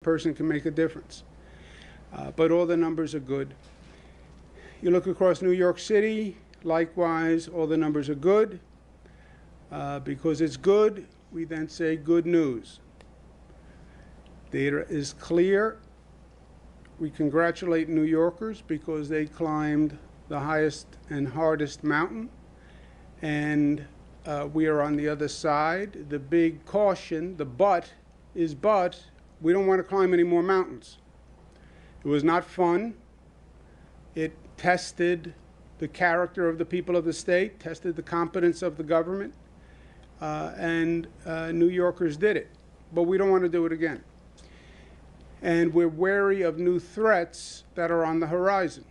person can make a difference. But all the numbers are good. You look across New York City, likewise, all the numbers are good. Because it's good, we then say good news. Data is clear. We congratulate New Yorkers because they climbed the highest and hardest mountain, and we are on the other side. The big caution, the but, is we don't want to climb any more mountains. It was not fun. It tested the character of the people of the state, tested the competence of the government, and New Yorkers did it. But we don't want to do it again. And we're wary of new threats that are on the horizon.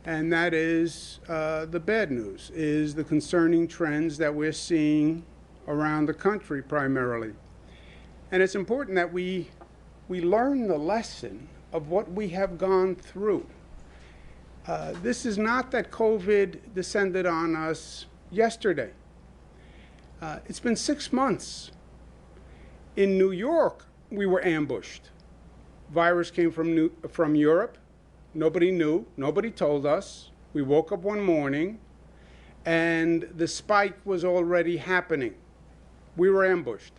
And that is the bad news, is the concerning trends that we're seeing around the country primarily. And it's important that we learn the lesson of what we have gone through. This is not that COVID descended on us yesterday. It's been 6 months. In New York, we were ambushed. Virus came from Europe. Nobody knew. Nobody told us. We woke up one morning, and the spike was already happening. We were ambushed.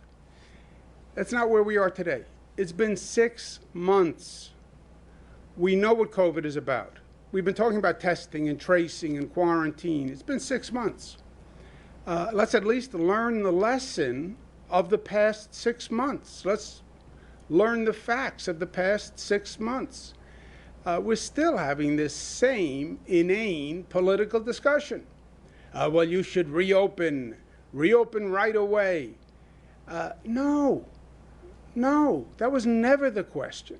That's not where we are today. It's been 6 months. We know what COVID is about. We've been talking about testing and tracing and quarantine. It's been 6 months. Let's at least learn the lesson of the past 6 months. Let's learn the facts of the past 6 months. We're still having this same inane political discussion. Well, you should reopen right away. No, that was never the question.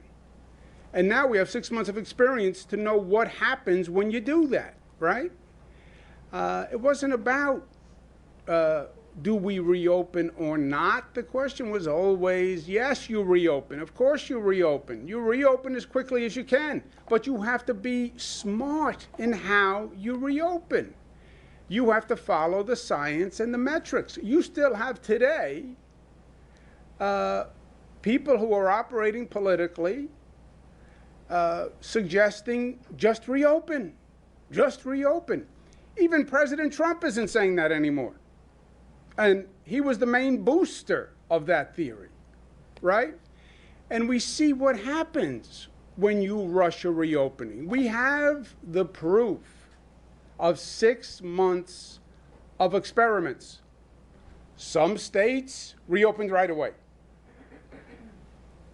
And now we have 6 months of experience to know what happens when you do that, right? It wasn't about do we reopen or not? The question was always, yes, you reopen. Of course you reopen. You reopen as quickly as you can. But you have to be smart in how you reopen. You have to follow the science and the metrics. You still have today people who are operating politically suggesting just reopen. Just reopen. Even President Trump isn't saying that anymore. And he was the main booster of that theory, right? And we see what happens when you rush a reopening. We have the proof of 6 months of experiments. Some states reopened right away.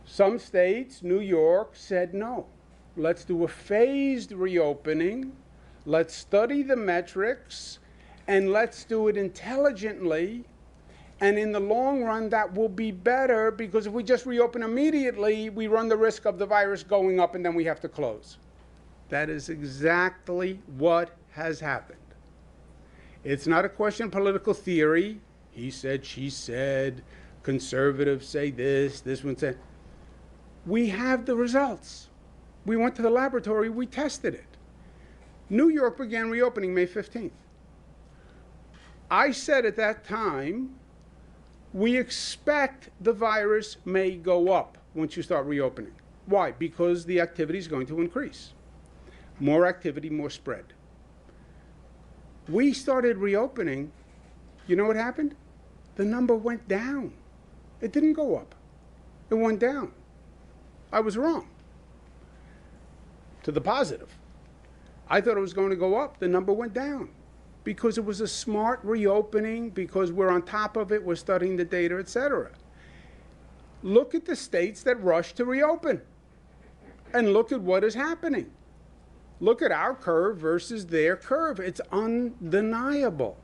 Some states, New York, said no. Let's do a phased reopening. Let's study the metrics. And let's do it intelligently. And in the long run, that will be better, because if we just reopen immediately, we run the risk of the virus going up and then we have to close. That is exactly what has happened. It's not a question of political theory. He said, she said, conservatives say this, this one said. We have the results. We went to the laboratory, we tested it. New York began reopening May 15th. I said at that time, we expect the virus may go up once you start reopening. Why? Because the activity is going to increase. More activity, more spread. We started reopening. You know what happened? The number went down. It didn't go up. It went down. I was wrong. To the positive. I thought it was going to go up. The number went down. Because it was a smart reopening, because we're on top of it, we're studying the data, etc. Look at the states that rushed to reopen, and look at what is happening. Look at our curve versus their curve. It's undeniable.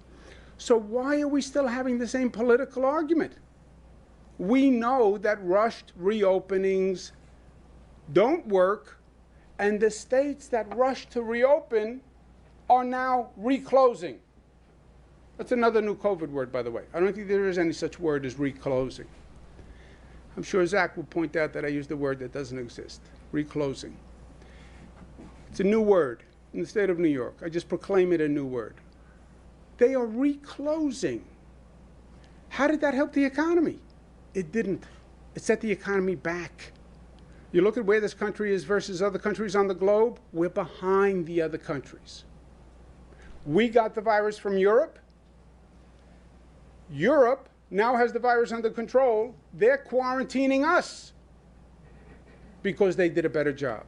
So why are we still having the same political argument? We know that rushed reopenings don't work, and the states that rushed to reopen are now reclosing. That's another new COVID word, by the way. I don't think there is any such word as reclosing. I'm sure Zach will point out that I used a word that doesn't exist, reclosing. It's a new word in the state of New York. I just proclaim it a new word. They are reclosing. How did that help the economy? It didn't. It set the economy back. You look at where this country is versus other countries on the globe, we're behind the other countries. We got the virus from Europe. Europe now has the virus under control. They're quarantining us because they did a better job.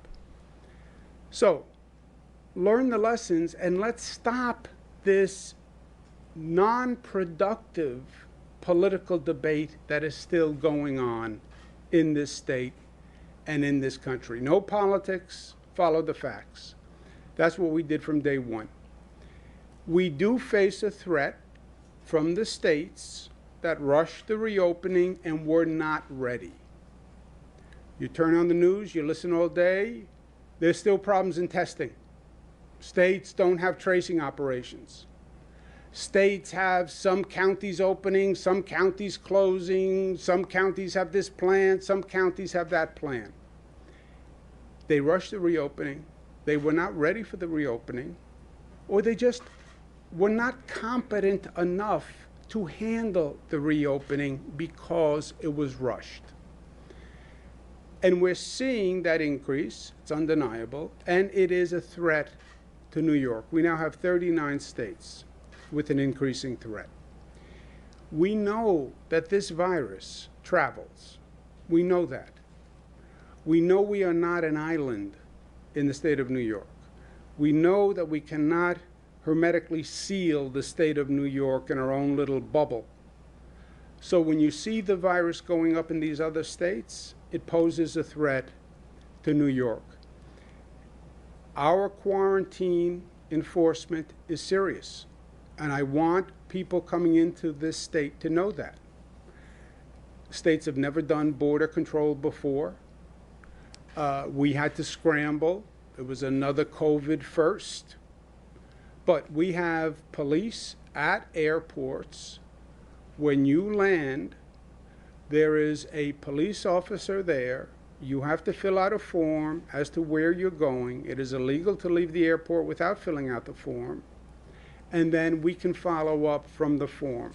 So, learn the lessons and let's stop this non-productive political debate that is still going on in this state and in this country. No politics, follow the facts. That's what we did from day one. We do face a threat from the states that rushed the reopening and were not ready. You turn on the news, you listen all day, there's still problems in testing. States don't have tracing operations. States have some counties opening, some counties closing, some counties have this plan, some counties have that plan. They rushed the reopening. They were not ready for the reopening, or they just were not competent enough to handle the reopening because it was rushed. And we're seeing that increase. It's undeniable, and it is a threat to New York. We now have 39 states with an increasing threat. We know that this virus travels. We know that. We know we are not an island in the state of New York. We know that we cannot hermetically seal the state of New York in our own little bubble. So when you see the virus going up in these other states, it poses a threat to New York. Our quarantine enforcement is serious. And I want people coming into this state to know that. States have never done border control before. We had to scramble. It was another COVID first. But we have police at airports. When you land, there is a police officer there. You have to fill out a form as to where you're going. It is illegal to leave the airport without filling out the form. And then we can follow up from the form.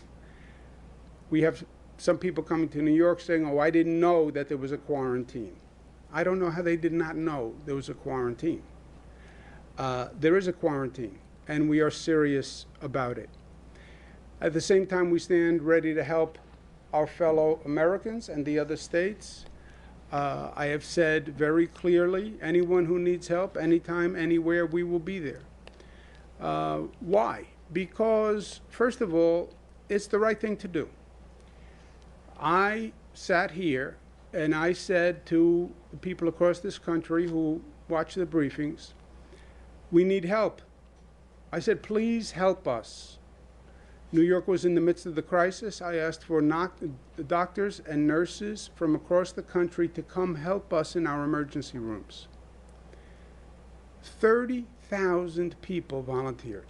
We have some people coming to New York saying, oh, I didn't know that there was a quarantine. I don't know how they did not know there was a quarantine. There is a quarantine, and we are serious about it. At the same time, we stand ready to help our fellow Americans and the other states. I have said very clearly, anyone who needs help, anytime, anywhere, we will be there. Why? Because, first of all, it's the right thing to do. I sat here and I said to the people across this country who watch the briefings, we need help. I said, please help us. New York was in the midst of the crisis. I asked for doctors and nurses from across the country to come help us in our emergency rooms. 30,000 people volunteered.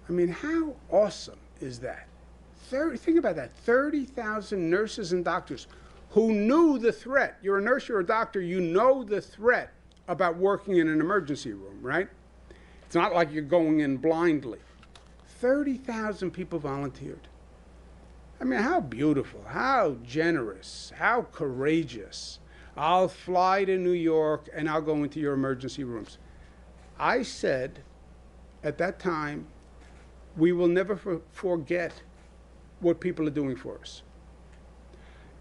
I mean, how awesome is that? Think about that, 30,000 nurses and doctors who knew the threat. You're a nurse, you're a doctor, you know the threat about working in an emergency room, right? It's not like you're going in blindly. 30,000 people volunteered. I mean, how beautiful, how generous, how courageous. I'll fly to New York and I'll go into your emergency rooms. I said at that time, we will never forget what people are doing for us.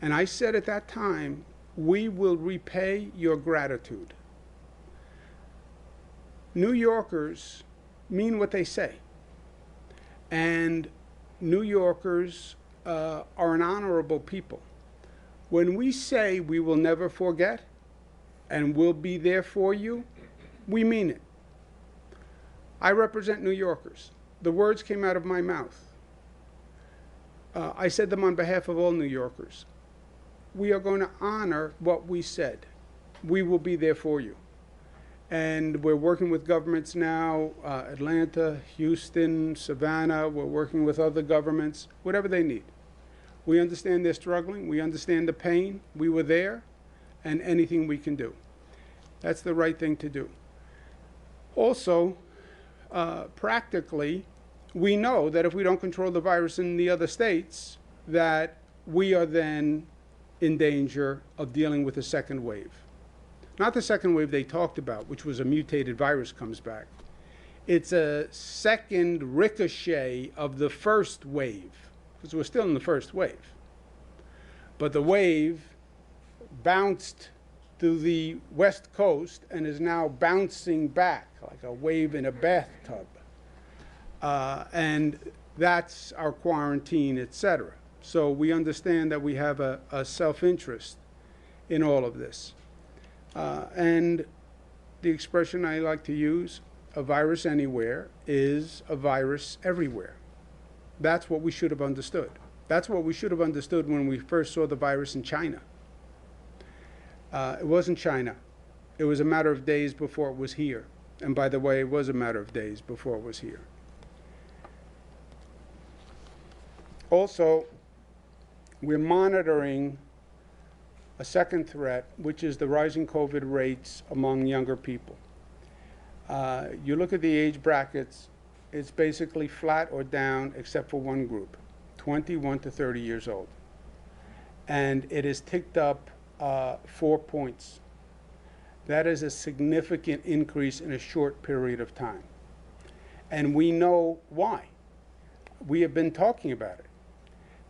And I said at that time, we will repay your gratitude. New Yorkers mean what they say. And New Yorkers are an honorable people. When we say we will never forget and we'll be there for you, we mean it. I represent New Yorkers. The words came out of my mouth. I said them on behalf of all New Yorkers. We are going to honor what we said. We will be there for you. And we're working with governments now, Atlanta, Houston, Savannah. We're working with other governments, whatever they need. We understand they're struggling. We understand the pain. We were there, and anything we can do. That's the right thing to do. Also, practically, we know that if we don't control the virus in the other states, that we are then in danger of dealing with a second wave. not the second wave they talked about, which was a mutated virus comes back. It's a second ricochet of the first wave, because we're still in the first wave. But the wave bounced to the West Coast and is now bouncing back like a wave in a bathtub. And that's our quarantine, etc. So we understand that we have a self-interest in all of this. And the expression I like to use, a virus anywhere, is a virus everywhere. That's what we should have understood. That's what we should have understood when we first saw the virus in China. It wasn't China. It was a matter of days before it was here. And by the way, it was a matter of days before it was here. Also, we're monitoring a second threat, which is the rising COVID rates among younger people. You look at the age brackets, it's basically flat or down except for one group, 21 to 30 years old. And it has ticked up 4 points. That is a significant increase in a short period of time. And we know why. We have been talking about it.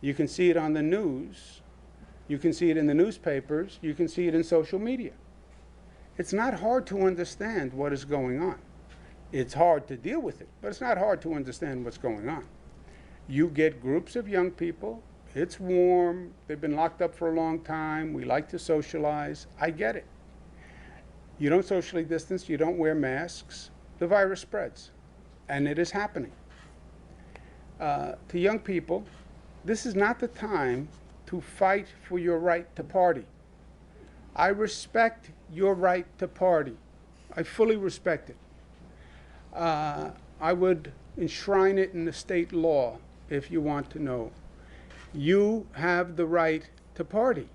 You can see it on the news. You can see it in the newspapers. You can see it in social media. It's not hard to understand what is going on. It's hard to deal with it, but it's not hard to understand what's going on. You get groups of young people. It's warm. They've been locked up for a long time. We like to socialize. I get it. You don't socially distance. You don't wear masks. The virus spreads, and it is happening. To young people, this is not the time to fight for your right to party. I respect your right to party. I fully respect it. I would enshrine it in the state law if you want to know. You have the right to party.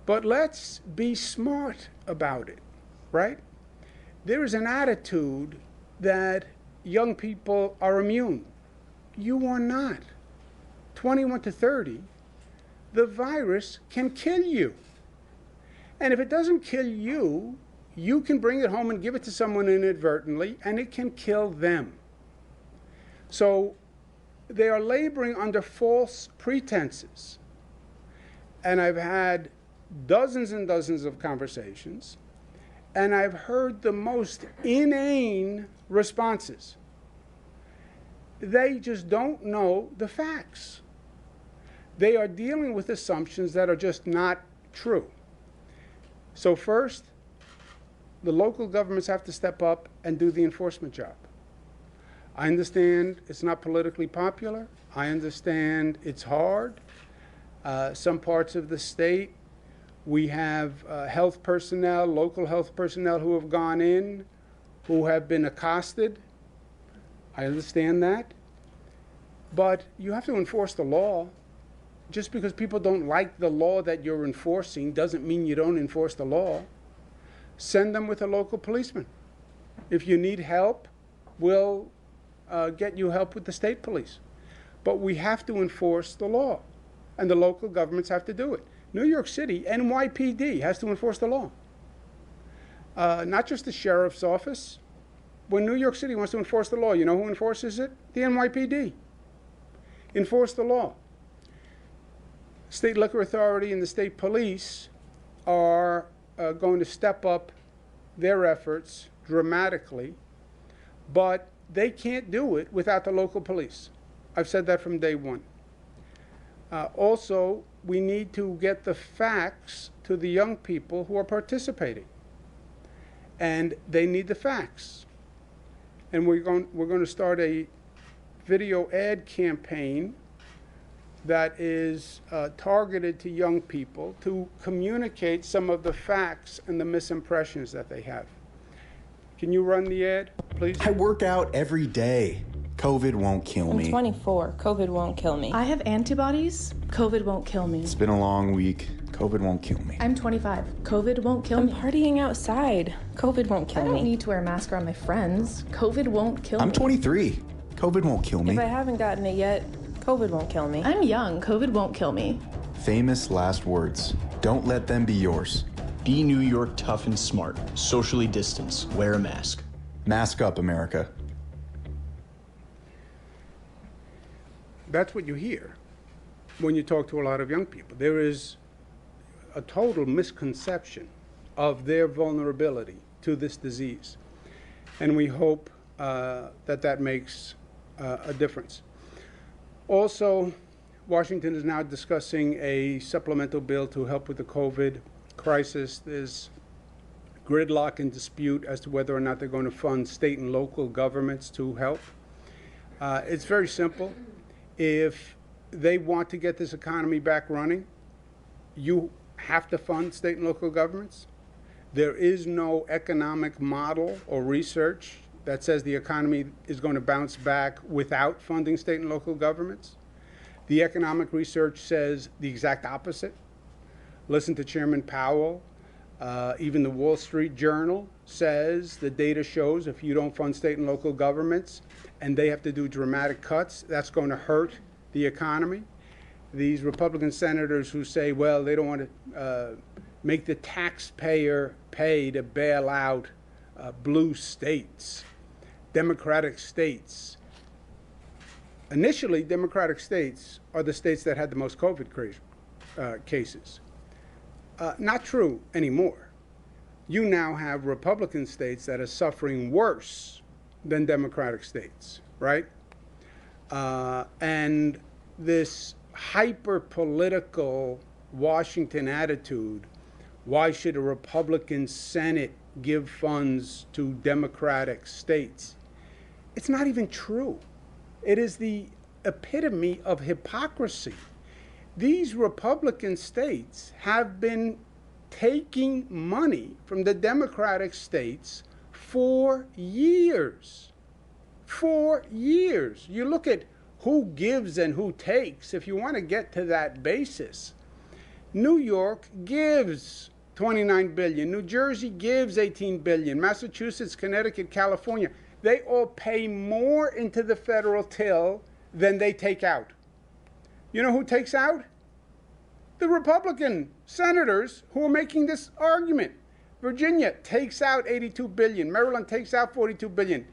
But let's be smart about it, right? There is an attitude that young people are immune. You are not. 21 to 30, the virus can kill you. And if it doesn't kill you, you can bring it home and give it to someone inadvertently, and it can kill them. So they are laboring under false pretenses. And I've had dozens and dozens of conversations, and I've heard the most inane responses. They just don't know the facts. They are dealing with assumptions that are just not true. So first, the local governments have to step up and do the enforcement job. I understand it's not politically popular. I understand it's hard. Some parts of the state, we have health personnel, local health personnel who have gone in, who have been accosted. I understand that. But you have to enforce the law. Just because people don't like the law that you're enforcing doesn't mean you don't enforce the law. Send them with a local policeman. If you need help, we'll get you help with the state police. But we have to enforce the law, and the local governments have to do it. New York City, NYPD has to enforce the law. Not just the sheriff's office. When New York City wants to enforce the law, you know who enforces it? The NYPD. Enforce the law. State Liquor Authority and the state police are going to step up their efforts dramatically, but they can't do it without the local police. I've said that from day one. Also, we need to get the facts to the young people who are participating, and they need the facts. And we're going to start a video ad campaign that is targeted to young people to communicate some of the facts and the misimpressions that they have. Can you run the ad, please? I work out every day. COVID won't kill me. I'm 24. COVID won't kill me. I have antibodies. COVID won't kill me. It's been a long week. COVID won't kill me. I'm 25. COVID won't kill I'm me. partying outside. COVID won't kill I me. don't need to wear a mask around my friends. COVID won't kill me. I'm 23. COVID won't kill me. If I haven't gotten it yet, COVID won't kill me. I'm young. COVID won't kill me. Famous last words. Don't let them be yours. Be New York tough and smart. Socially distance. Wear a mask. Mask up, America. That's what you hear when you talk to a lot of young people. There is a total misconception of their vulnerability to this disease. And we hope that makes a difference. Also, Washington is now discussing a supplemental bill to help with the COVID crisis. There's gridlock and dispute as to whether or not they're going to fund state and local governments to help. It's very simple. If they want to get this economy back running, you have to fund state and local governments. There is no economic model or research that says the economy is going to bounce back without funding state and local governments. The economic research says the exact opposite. Listen to Chairman Powell. Even the Wall Street Journal says the data shows if you don't fund state and local governments and they have to do dramatic cuts, that's going to hurt the economy. These Republican senators who say, well, they don't want to make the taxpayer pay to bail out blue states, Democratic states. Initially, Democratic states are the states that had the most COVID cases. Not true anymore. You now have Republican states that are suffering worse than Democratic states, right? And this hyper-political Washington attitude, why should a Republican Senate give funds to Democratic states? It's not even true. It is the epitome of hypocrisy. These Republican states have been taking money from the Democratic states for years. For years. You look at who gives and who takes, if you want to get to that basis. New York gives $29 billion. New Jersey gives $18 billion. Massachusetts, Connecticut, California, they all pay more into the federal till than they take out. You know who takes out? The Republican senators who are making this argument. Virginia takes out $82 billion. Maryland takes out $42 billion.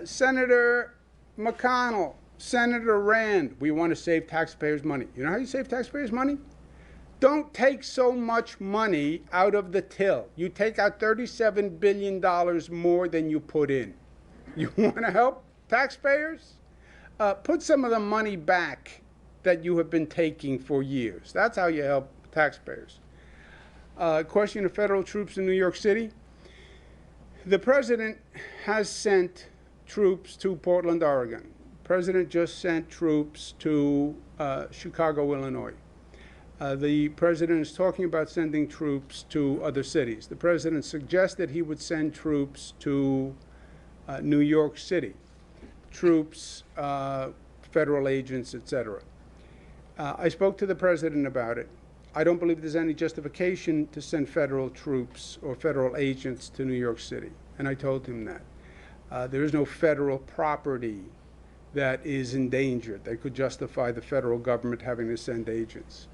Senator McConnell, Senator Rand, we want to save taxpayers' money. You know how you save taxpayers' money? Don't take so much money out of the till. You take out $37 billion more than you put in. You want to help taxpayers? Put some of the money back that you have been taking for years. That's how you help taxpayers. Question of federal troops in New York City. The president has sent troops to Portland, Oregon. The president just sent troops to Chicago, Illinois. The president is talking about sending troops to other cities. The president suggested he would send troops to New York City, troops, federal agents, etc. I spoke to the president about it. I don't believe there's any justification to send federal troops or federal agents to New York City, and I told him that. There is no federal property that is endangered that could justify the federal government having to send agents.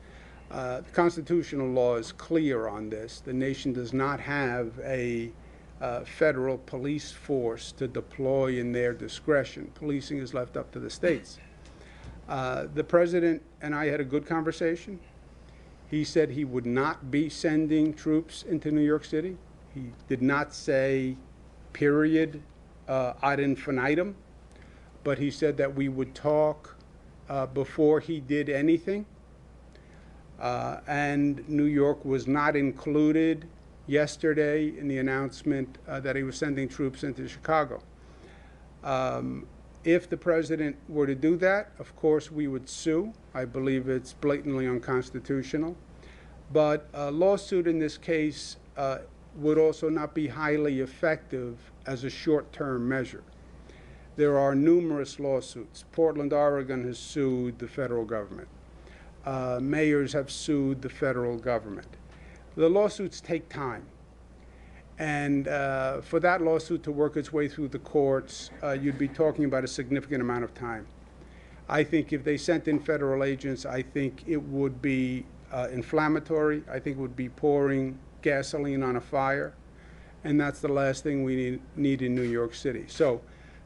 The constitutional law is clear on this. The nation does not have a federal police force to deploy in their discretion. Policing is left up to the states. The president and I had a good conversation. He said he would not be sending troops into New York City. He did not say period ad infinitum, but he said that we would talk before he did anything. And New York was not included yesterday in the announcement that he was sending troops into Chicago. If the president were to do that, of course, we would sue. I believe it's blatantly unconstitutional. But a lawsuit in this case would also not be highly effective as a short-term measure. There are numerous lawsuits. Portland, Oregon has sued the federal government. Mayors have sued the federal government. The lawsuits take time. And for that lawsuit to work its way through the courts, you'd be talking about a significant amount of time. I think if they sent in federal agents, I think it would be inflammatory. I think it would be pouring gasoline on a fire, and that's the last thing we need in New York City. So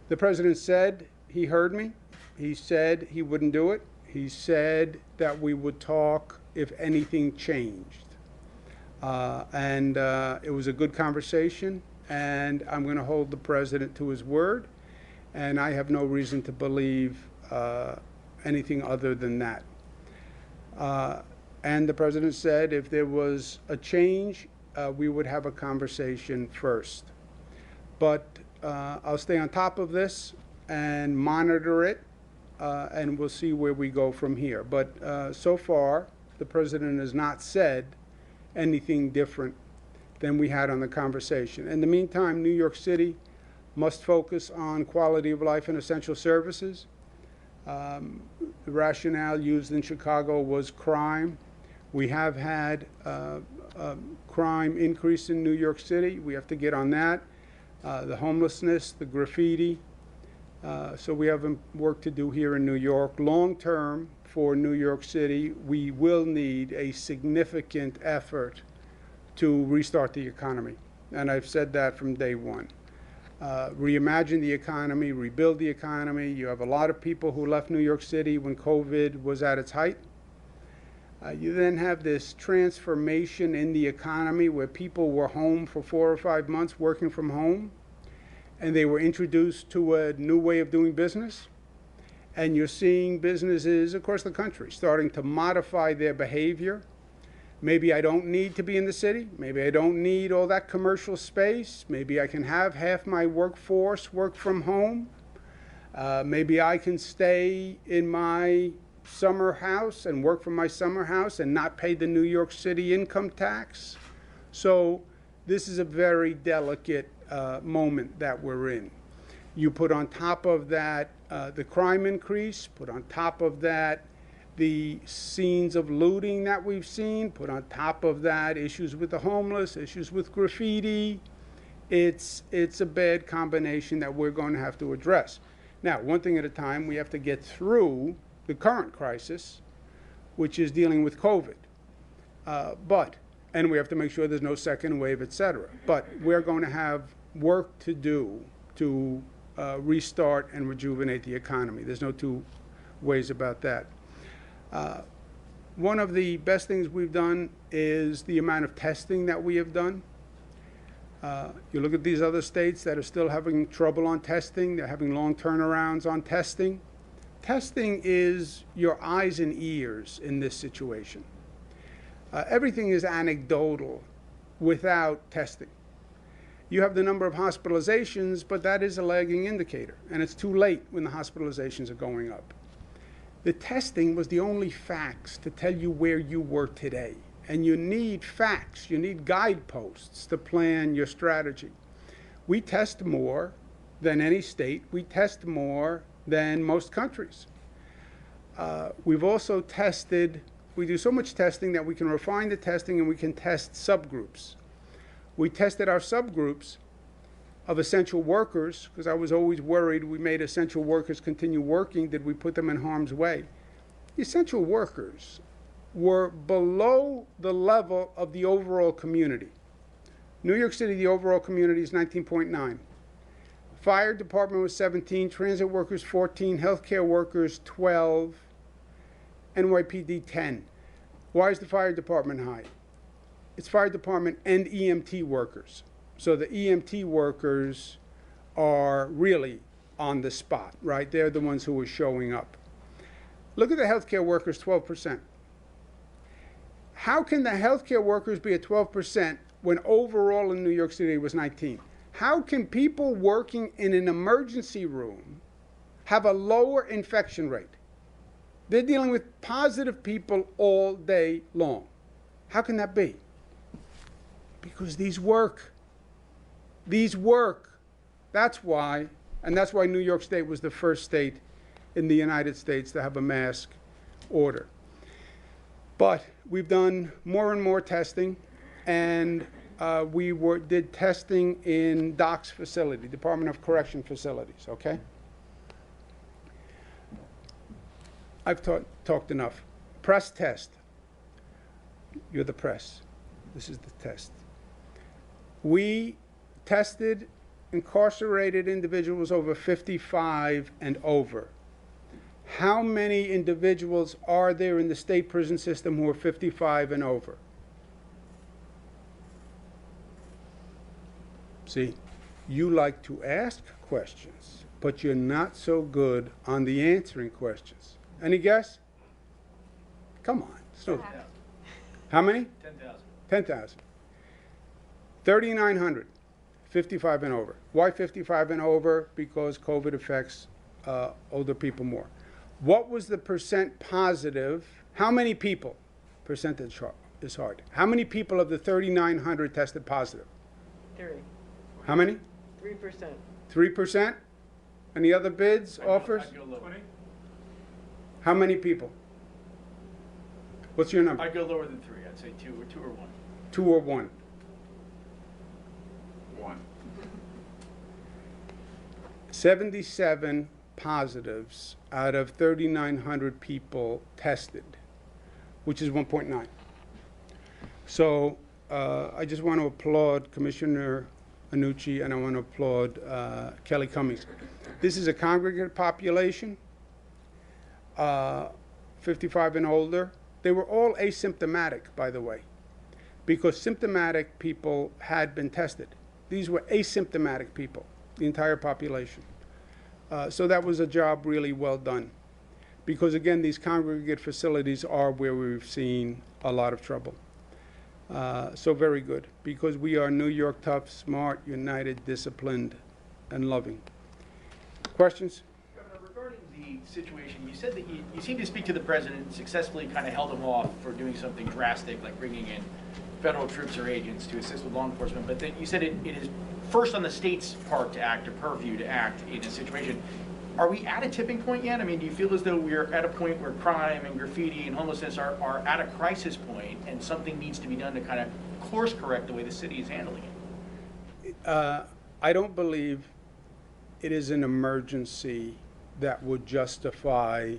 the president said he heard me. He said he wouldn't do it. He said that we would talk if anything changed. It was a good conversation, and I'm going to hold the president to his word, and I have no reason to believe anything other than that. And the president said if there was a change, we would have a conversation first. But I'll stay on top of this and monitor it, and we'll see where we go from here. But so far, the president has not said anything different than we had on the conversation. In the meantime, New York City must focus on quality of life and essential services. The rationale used in Chicago was crime. We have had crime increase in New York City. We have to get on that. The homelessness, the graffiti. So we have work to do here in New York. Long term, for New York City, we will need a significant effort to restart the economy. And I've said that from day one. Reimagine the economy, rebuild the economy. You have a lot of people who left New York City when COVID was at its height. You then have this transformation in the economy where people were home for 4 or 5 months working from home, and they were introduced to a new way of doing business. And you're seeing businesses across the country starting to modify their behavior. Maybe I don't need to be in the city. Maybe I don't need all that commercial space. Maybe I can have half my workforce work from home. Maybe I can stay in my summer house and work from my summer house and not pay the New York City income tax. So this is a very delicate moment that we're in. You put on top of that the crime increase, put on top of that the scenes of looting that we've seen, put on top of that issues with the homeless, issues with graffiti. It's a bad combination that we're going to have to address. Now, one thing at a time, we have to get through the current crisis, which is dealing with COVID. And we have to make sure there's no second wave, et cetera. But we're going to have work to do to restart and rejuvenate the economy. There's no two ways about that. One of the best things we've done is the amount of testing that we have done. You look at these other states that are still having trouble on testing. They're having long turnarounds on testing. Testing is your eyes and ears in this situation. Everything is anecdotal without testing. You have the number of hospitalizations, but that is a lagging indicator, and it's too late when the hospitalizations are going up. The testing was the only facts to tell you where you were today, and you need facts, you need guideposts to plan your strategy. We test more than any state. We test more than most countries. We've also tested, we do so much testing that we can refine the testing and we can test subgroups. We tested our subgroups of essential workers, because I was always worried we made essential workers continue working. Did we put them in harm's way? The essential workers were below the level of the overall community. New York City, the overall community is 19.9. Fire department was 17, transit workers 14, healthcare workers 12, NYPD 10. Why is the fire department high? It's fire department and EMT workers. So the EMT workers are really on the spot, right? They're the ones who are showing up. Look at the healthcare workers, 12%. How can the healthcare workers be at 12% when overall in New York City it was 19? How can people working in an emergency room have a lower infection rate? They're dealing with positive people all day long. How can that be? Because these work. These work. That's why, and that's why New York State was the first state in the United States to have a mask order. But we've done more and more testing, and we did testing in DOC's facility, Department of Correction facilities, okay? I've talked enough. Press test. You're the press. This is the test. We tested incarcerated individuals over 55 and over. How many individuals are there in the state prison system who are 55 and over? See, you like to ask questions, but you're not so good on the answering questions. Any guess? Come on. So, how many? 10,000. 10,000. 3,900, 55 and over. Why 55 and over? Because COVID affects older people more. What was the percent positive? How many people? Percentage is hard. How many people of the 3,900 tested positive? 3. How many? 3%. 3%? Any other bids, offers? I'd go lower. How many people? What's your number? I'd go lower than 3. I'd say 2 or 1. 2 or 1? 1. 77 positives out of 3,900 people tested, which is 1.9. So I just want to applaud Commissioner Annucci, and I want to applaud Kelly Cummings. This is a congregate population, 55 and older. They were all asymptomatic, by the way, because symptomatic people had been tested. These were asymptomatic people, the entire population. So that was a job really well done. Because again, these congregate facilities are where we've seen a lot of trouble. So very good, because we are New York tough, smart, united, disciplined, and loving. Questions? Governor, regarding the situation, you said that you seem to speak to the president and successfully kind of held him off for doing something drastic, like bringing in federal troops or agents to assist with law enforcement. But then you said it is first on the state's part to act, or purview to act in a situation. Are we at a tipping point yet? I mean, do you feel as though we're at a point where crime and graffiti and homelessness are at a crisis point and something needs to be done to kind of course correct the way the city is handling it? I don't believe it is an emergency that would justify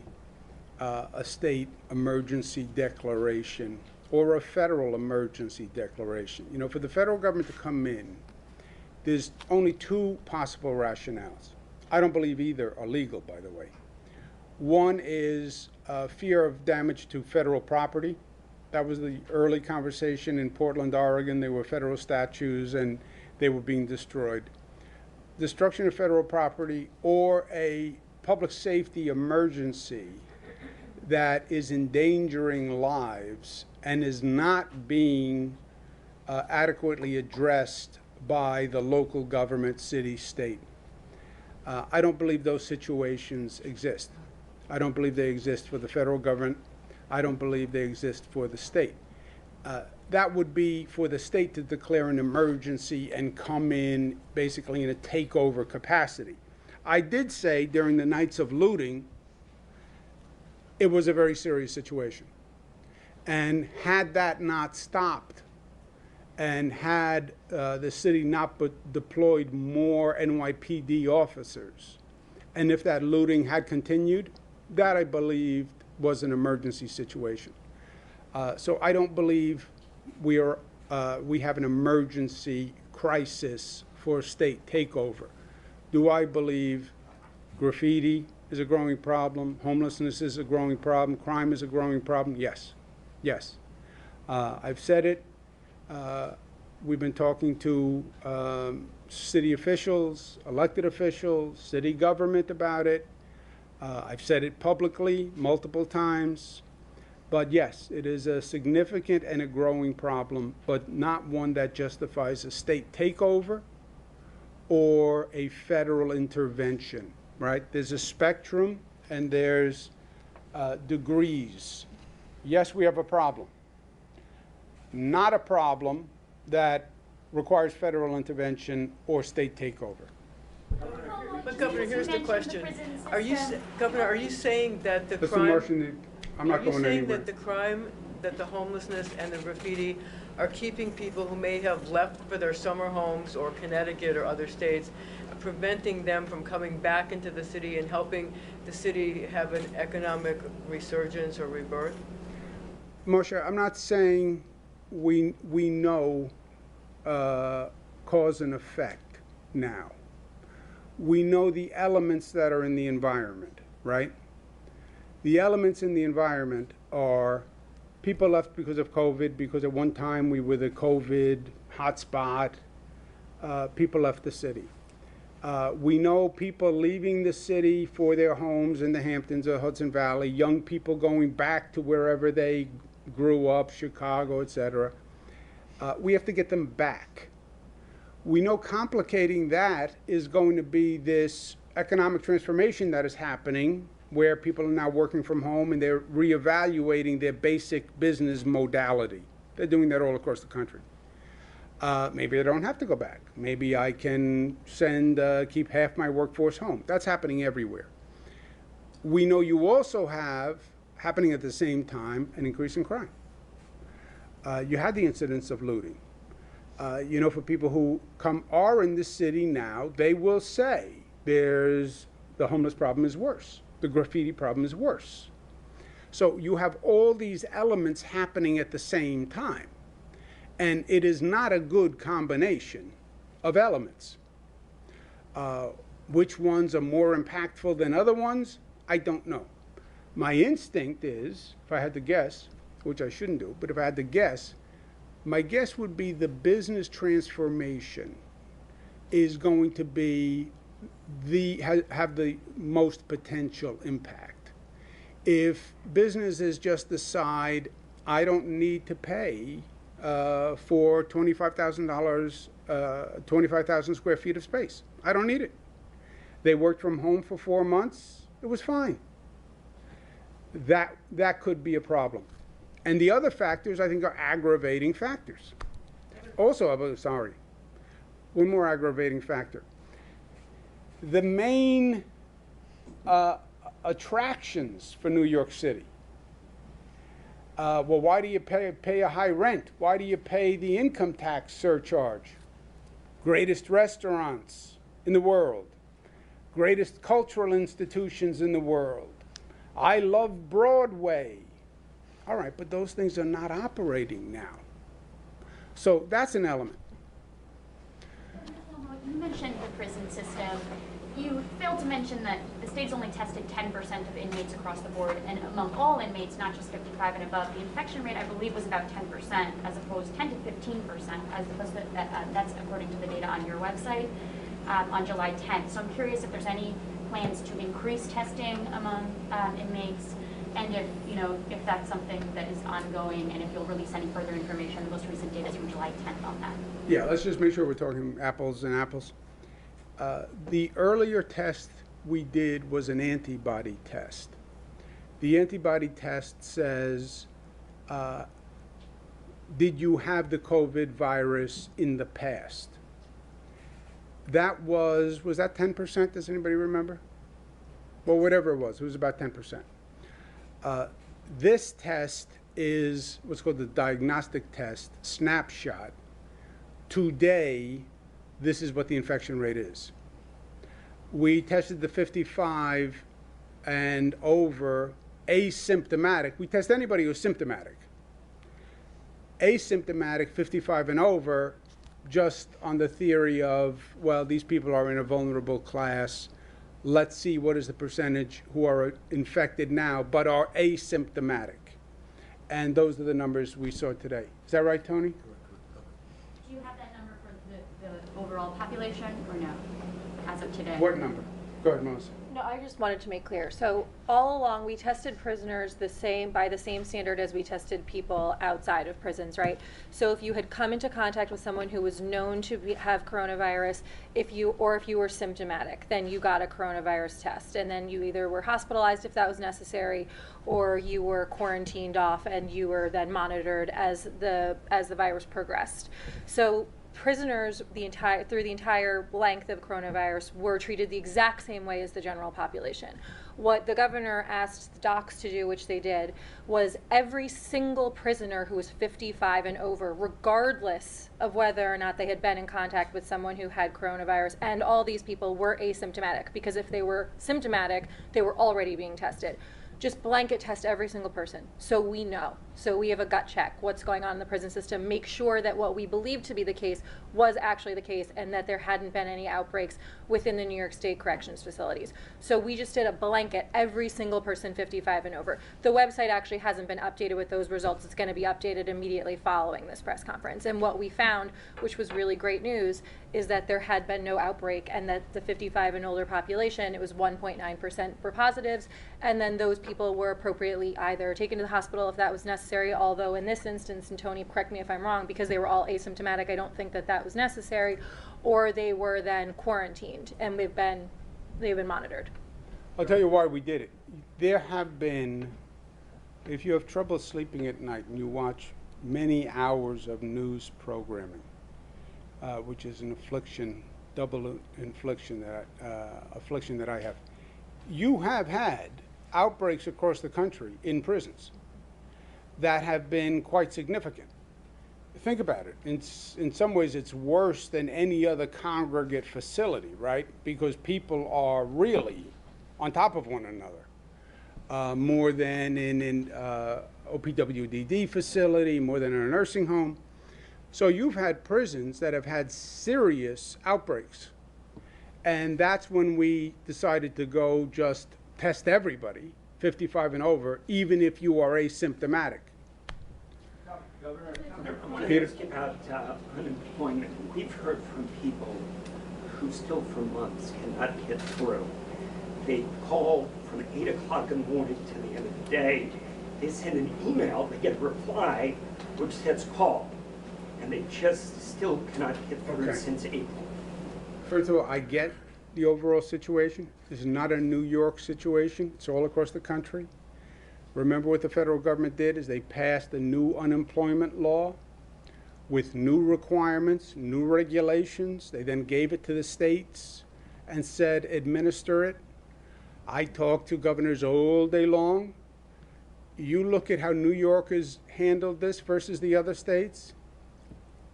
a state emergency declaration or a federal emergency declaration. You know, for the federal government to come in, there's only 2 possible rationales. I don't believe either are legal, by the way. One is fear of damage to federal property. That was the early conversation in Portland, Oregon. There were federal statues and they were being destroyed. Destruction of federal property or a public safety emergency that is endangering lives and is not being adequately addressed by the local government, city, state. I don't believe those situations exist. I don't believe they exist for the federal government. I don't believe they exist for the state. That would be for the state to declare an emergency and come in basically in a takeover capacity. I did say during the nights of looting, it was a very serious situation. And had that not stopped, and had the city not deployed more NYPD officers, and if that looting had continued, that I believe was an emergency situation. So I don't believe we have an emergency crisis for state takeover. Do I believe graffiti is a growing problem, homelessness is a growing problem, crime is a growing problem? Yes, yes. I've said it. We've been talking to city officials, elected officials, city government about it. I've said it publicly multiple times. But yes, it is a significant and a growing problem, but not one that justifies a state takeover or a federal intervention, right? There's a spectrum and there's degrees. Yes, we have a problem. Not a problem that requires federal intervention or state takeover. But Governor, here's the question. Governor, are you saying that the That's crime... the motion. I'm not going Are you saying anywhere. that the crime, that the homelessness and the graffiti are keeping people who may have left for their summer homes or Connecticut or other states, preventing them from coming back into the city and helping the city have an economic resurgence or rebirth? Moshe, I'm not saying we know cause and effect now. We know the elements that are in the environment, right? The elements in the environment are people left because of COVID, because at one time we were the COVID hotspot. People left the city. We know people leaving the city for their homes in the Hamptons or Hudson Valley, young people going back to wherever they grew up, Chicago, etc. We have to get them back. We know complicating that is going to be this economic transformation that is happening, where people are now working from home and they're reevaluating their basic business modality. They're doing that all across the country. Maybe I don't have to go back. Maybe I can keep half my workforce home. That's happening everywhere. We know you also have, happening at the same time, an increase in crime. You had the incidents of looting. You know, for people who are in the city now, they will say the homeless problem is worse. The graffiti problem is worse. So you have all these elements happening at the same time. And it is not a good combination of elements. Which ones are more impactful than other ones? I don't know. My instinct is, if I had to guess, which I shouldn't do, but if I had to guess, my guess would be the business transformation is going to be have the most potential impact. If businesses just decide, I don't need to pay for $25,000, 25,000 square feet of space. I don't need it. They worked from home for 4 months. It was fine. That could be a problem. And the other factors, I think, are aggravating factors. Also, one more aggravating factor. The main attractions for New York City. Well, why do you pay a high rent? Why do you pay the income tax surcharge? Greatest restaurants in the world. Greatest cultural institutions in the world. I love Broadway. All right, but those things are not operating now. So that's an element. You mentioned the prison system. You failed to mention that the state's only tested 10% of inmates across the board, and among all inmates, not just 55 and above, the infection rate, I believe, was about 10%, as opposed 10 to 15%, as opposed to that's according to the data on your website on July 10th. So I'm curious if there's any plans to increase testing among inmates, and if that's something that is ongoing, and if you'll release any further information. The most recent data is from July 10th on that. Yeah, let's just make sure we're talking apples and apples. The earlier test we did was an antibody test. The antibody test says, did you have the COVID virus in the past? That was that 10%? Does anybody remember? Well, whatever it was about 10%. This test is what's called the diagnostic test, snapshot. Today, this is what the infection rate is. We tested the 55 and over asymptomatic. We test anybody who's symptomatic. Asymptomatic 55 and over, just on the theory of, well, these people are in a vulnerable class. Let's see what is the percentage who are infected now but are asymptomatic. And those are the numbers we saw today. Is that right, Tony? Do you have that number for the overall population, or no, as of today? What number? Go ahead, Melissa. No, I just wanted to make clear. So all along, we tested prisoners by the same standard as we tested people outside of prisons, right? So if you had come into contact with someone who was known to have coronavirus, if you were symptomatic, then you got a coronavirus test, and then you either were hospitalized if that was necessary, or you were quarantined off, and you were then monitored as the virus progressed. So prisoners through the entire length of coronavirus were treated the exact same way as the general population. What the governor asked the docs to do, which they did, was every single prisoner who was 55 and over, regardless of whether or not they had been in contact with someone who had coronavirus, and all these people were asymptomatic, because if they were symptomatic, they were already being tested. just blanket test every single person so we know. So we have a gut check what's going on in the prison system, make sure that what we believe to be the case was actually the case and that there hadn't been any outbreaks within the New York State corrections facilities. So we just did a blanket every single person 55 and over. The website actually hasn't been updated with those results. It's going to be updated immediately following this press conference. And what we found, which was really great news, is that there had been no outbreak and that the 55 and older population, it was 1.9% for positives, and then those people were appropriately either taken to the hospital if that was necessary, although in this instance, and Tony, correct me if I'm wrong, because they were all asymptomatic, I don't think that that was necessary, or they were then quarantined and they've been monitored. I'll tell you why we did it. There have been, if you have trouble sleeping at night and you watch many hours of news programming, which is an affliction, double affliction that I have. You have had outbreaks across the country in prisons that have been quite significant. Think about it. In some ways, it's worse than any other congregate facility, right? Because people are really on top of one another, more than in OPWDD facility, more than in a nursing home. So you've had prisons that have had serious outbreaks. And that's when we decided to go just test everybody, 55 and over, even if you are asymptomatic. Governor, I want to ask you about unemployment. We've heard from people who still for months cannot get through. They call from 8 o'clock in the morning to the end of the day. They send an email, they get a reply, which says call. And they just still cannot get through since April. First of all, I get the overall situation. This is not a New York situation. It's all across the country. Remember what the federal government did is they passed a new unemployment law with new requirements, new regulations. They then gave it to the states and said, administer it. I talked to governors all day long. You look at how New York has handled this versus the other states.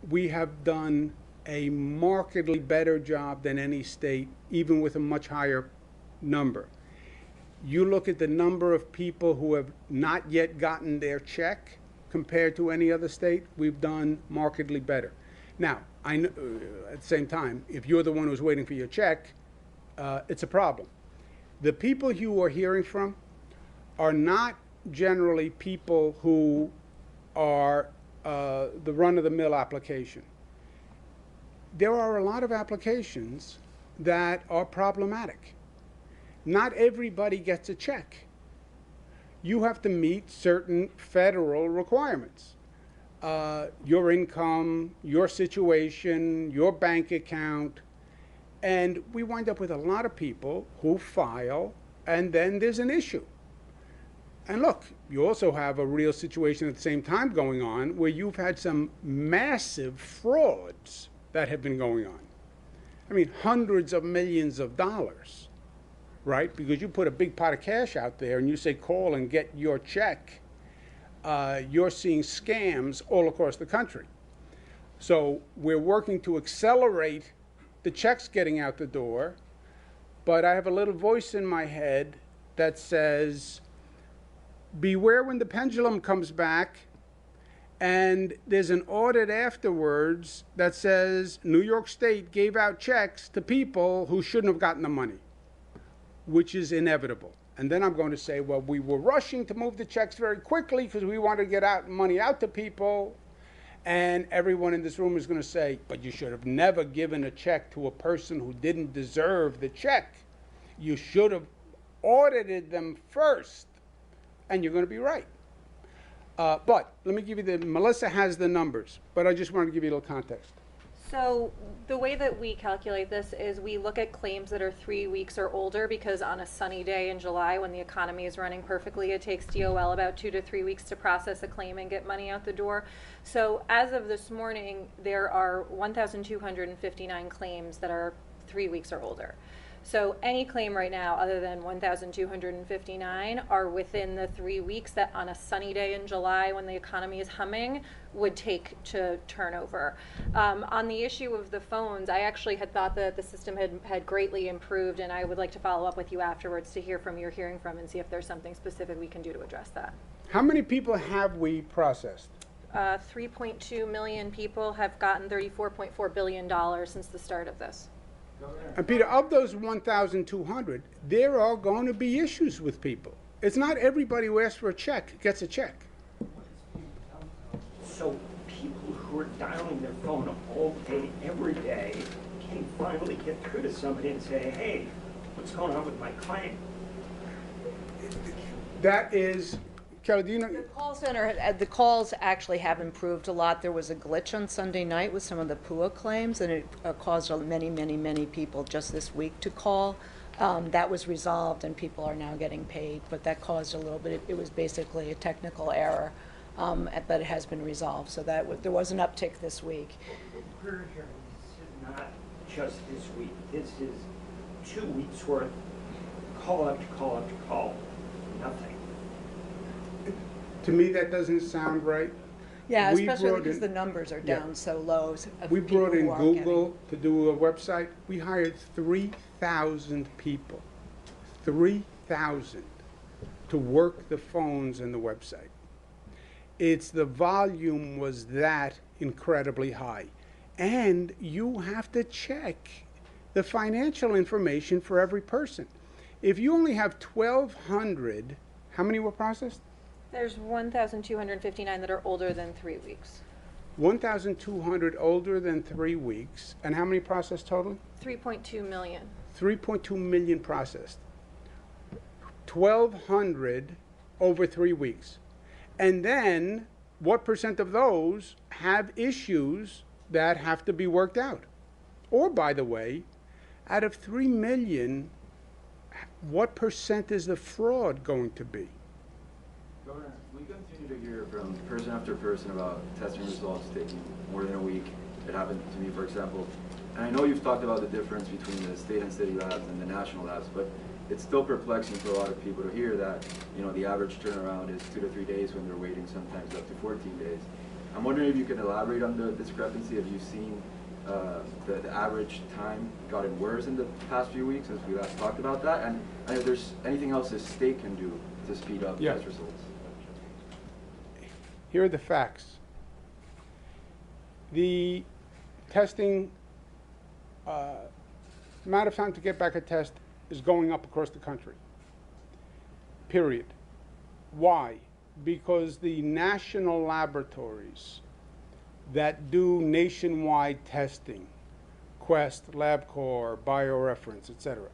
We have done a markedly better job than any state, even with a much higher number. You look at the number of people who have not yet gotten their check compared to any other state, we've done markedly better. Now, I know, at the same time, if you're the one who's waiting for your check, it's a problem. The people you are hearing from are not generally people who are the run-of-the-mill application. There are a lot of applications that are problematic. Not everybody gets a check. You have to meet certain federal requirements. Your income, your situation, your bank account, and we wind up with a lot of people who file, and then there's an issue. And look, you also have a real situation at the same time going on where you've had some massive frauds that have been going on. I mean, hundreds of millions of dollars, right? Because you put a big pot of cash out there and you say, call and get your check. You're seeing scams all across the country. So we're working to accelerate the checks getting out the door, but I have a little voice in my head that says, beware when the pendulum comes back and there's an audit afterwards that says New York State gave out checks to people who shouldn't have gotten the money, which is inevitable. And then I'm going to say, well, we were rushing to move the checks very quickly because we wanted to get money out to people. And everyone in this room is going to say, but you should have never given a check to a person who didn't deserve the check. You should have audited them first. And you're going to be right. But let me give you Melissa has the numbers, but I just wanted to give you a little context. So the way that we calculate this is we look at claims that are 3 weeks or older, because on a sunny day in July when the economy is running perfectly, it takes DOL about 2 to 3 weeks to process a claim and get money out the door. So as of this morning, there are 1,259 claims that are 3 weeks or older. So any claim right now other than 1,259 are within the 3 weeks that on a sunny day in July when the economy is humming would take to turn over. On the issue of the phones, I actually had thought that the system had greatly improved, and I would like to follow up with you afterwards to hear from you're hearing from and see if there's something specific we can do to address that. How many people have we processed? 3.2 million people have gotten $34.4 billion since the start of this. And Peter, of those 1,200, there are going to be issues with people. It's not everybody who asks for a check gets a check. So people who are dialing their phone all day, every day, can finally get through to somebody and say, hey, what's going on with my client? That is, Kelly, do you know? The call center, the calls actually have improved a lot. There was a glitch on Sunday night with some of the PUA claims, and it caused many people just this week to call. That was resolved, and people are now getting paid, but that caused a little bit, it was basically a technical error, but it has been resolved, so that there was an uptick this week. We're hearing this is not just this week. This is 2 weeks worth, call after call after call, nothing. To me, that doesn't sound right. Yeah, We especially brought because in- the numbers are Yeah. down so low. Of We people brought in who aren't Google to do a website. We hired 3,000 people, 3,000 to work the phones and the website. It's the volume was that incredibly high. And you have to check the financial information for every person. If you only have 1,200, how many were processed? There's 1,259 that are older than 3 weeks. 1,200 older than 3 weeks. And how many processed total? 3.2 million. 3.2 million processed. 1,200 over 3 weeks. And then what percent of those have issues that have to be worked out? Or, by the way, out of 3 million, what percent is the fraud going to be? Governor, we continue to hear from person after person about testing results taking more than a week. It happened to me, for example. And I know you've talked about the difference between the state and city labs and the national labs, but it's still perplexing for a lot of people to hear that, you know, the average turnaround is 2 to 3 days when they're waiting sometimes up to 14 days. I'm wondering if you could elaborate on the discrepancy. Have you seen the average time gotten worse in the past few weeks since we last talked about that? And if there's anything else the state can do to speed up test results? Here are the facts. The testing, amount of time to get back a test is going up across the country. Period. Why? Because the national laboratories that do nationwide testing, Quest, LabCorp, BioReference, etc.,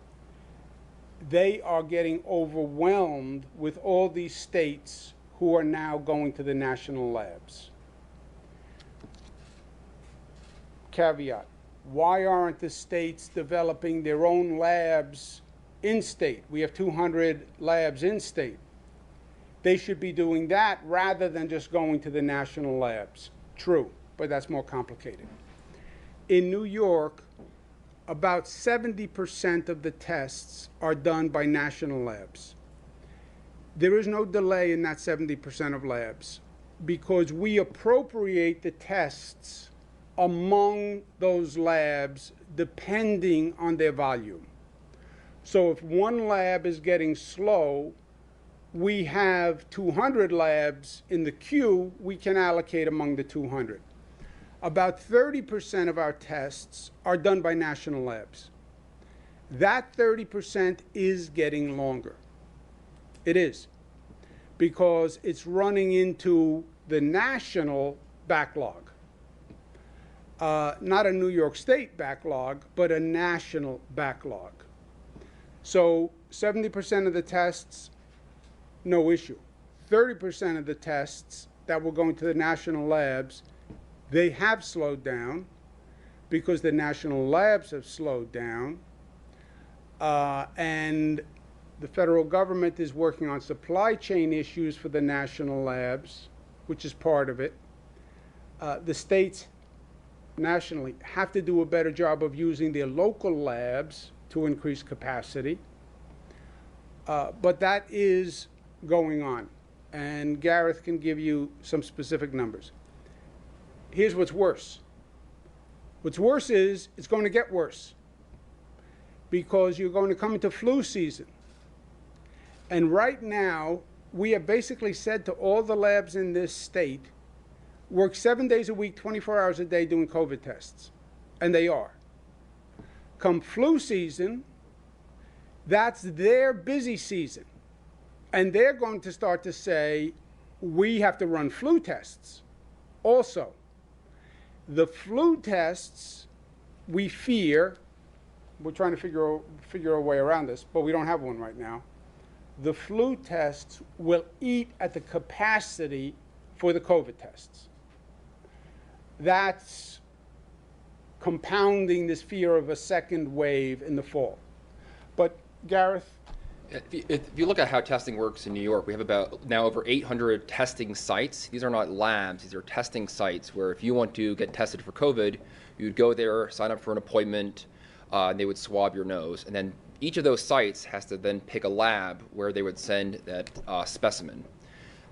they are getting overwhelmed with all these states who are now going to the national labs. Caveat, why aren't the states developing their own labs in-state? We have 200 labs in-state. They should be doing that rather than just going to the national labs. True, but that's more complicated. In New York, about 70% of the tests are done by national labs. There is no delay in that 70% of labs because we appropriate the tests among those labs depending on their volume. So if one lab is getting slow, we have 200 labs in the queue we can allocate among the 200. About 30% of our tests are done by national labs. That 30% is getting longer. It is, because it's running into the national backlog. Not a New York State backlog, but a national backlog. So 70% of the tests, no issue. 30% of the tests that were going to the national labs, they have slowed down because the national labs have slowed down. And the federal government is working on supply chain issues for the national labs, which is part of it. The states nationally have to do a better job of using their local labs to increase capacity. But that is going on. And Gareth can give you some specific numbers. Here's what's worse. What's worse is it's going to get worse because you're going to come into flu season. And right now, we have basically said to all the labs in this state, work 7 days a week, 24 hours a day doing COVID tests. And they are. Come flu season, that's their busy season. And they're going to start to say, we have to run flu tests. Also, the flu tests, we fear, we're trying to figure a way around this, but we don't have one right now. The flu tests will eat at the capacity for the COVID tests. That's compounding this fear of a second wave in the fall. But Gareth? If you look at how testing works in New York, we have about now over 800 testing sites. These are not labs, these are testing sites where if you want to get tested for COVID, you'd go there, sign up for an appointment, and they would swab your nose. And then each of those sites has to then pick a lab where they would send that specimen.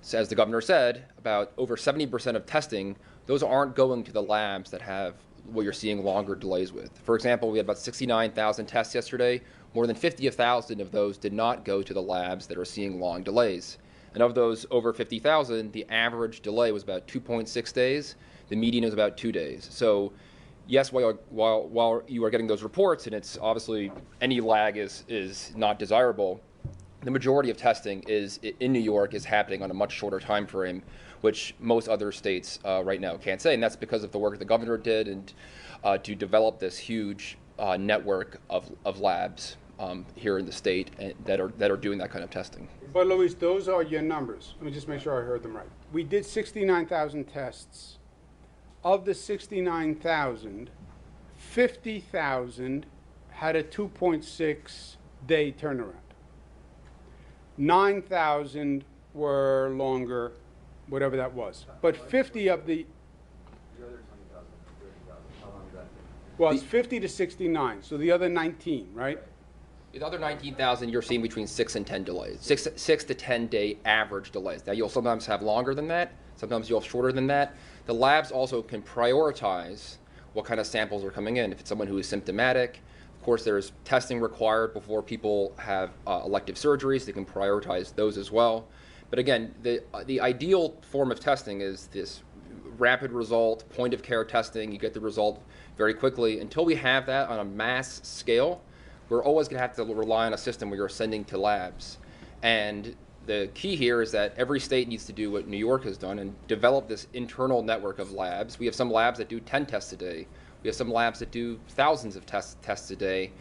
So as the governor said, about over 70% of testing, those aren't going to the labs that have what you're seeing longer delays with. For example, we had about 69,000 tests yesterday. More than 50,000 of those did not go to the labs that are seeing long delays. And of those over 50,000, the average delay was about 2.6 days. The median is about 2 days. So yes, while you are getting those reports, and it's obviously any lag is not desirable, the majority of testing is in New York is happening on a much shorter time frame, which most other states right now can't say. And that's because of the work the governor did and to develop this huge network of labs here in the state that are doing that kind of testing. But Luis, those are your numbers. Let me just make sure I heard them right. We did 69,000 tests. Of the 69,000, 50,000 had a 2.6 day turnaround. 9,000 were longer, whatever that was. But 50 of the other 20,000, 30,000, how long is that? Well, it's 50 to 69, so the other 19, right? The other 19,000, you're seeing between 6 and 10 delays, 6 to 10 day average delays. Now, you'll sometimes have longer than that. Sometimes you'll have shorter than that. The labs also can prioritize what kind of samples are coming in. If it's someone who is symptomatic, of course, there's testing required before people have elective surgeries. They can prioritize those as well. But again, the ideal form of testing is this rapid result, point of care testing. You get the result very quickly. Until we have that on a mass scale, we're always going to have to rely on a system where you're sending to labs. And the key here is that every state needs to do what New York has done and develop this internal network of labs. We have some labs that do 10 tests a day. We have some labs that do thousands of tests a day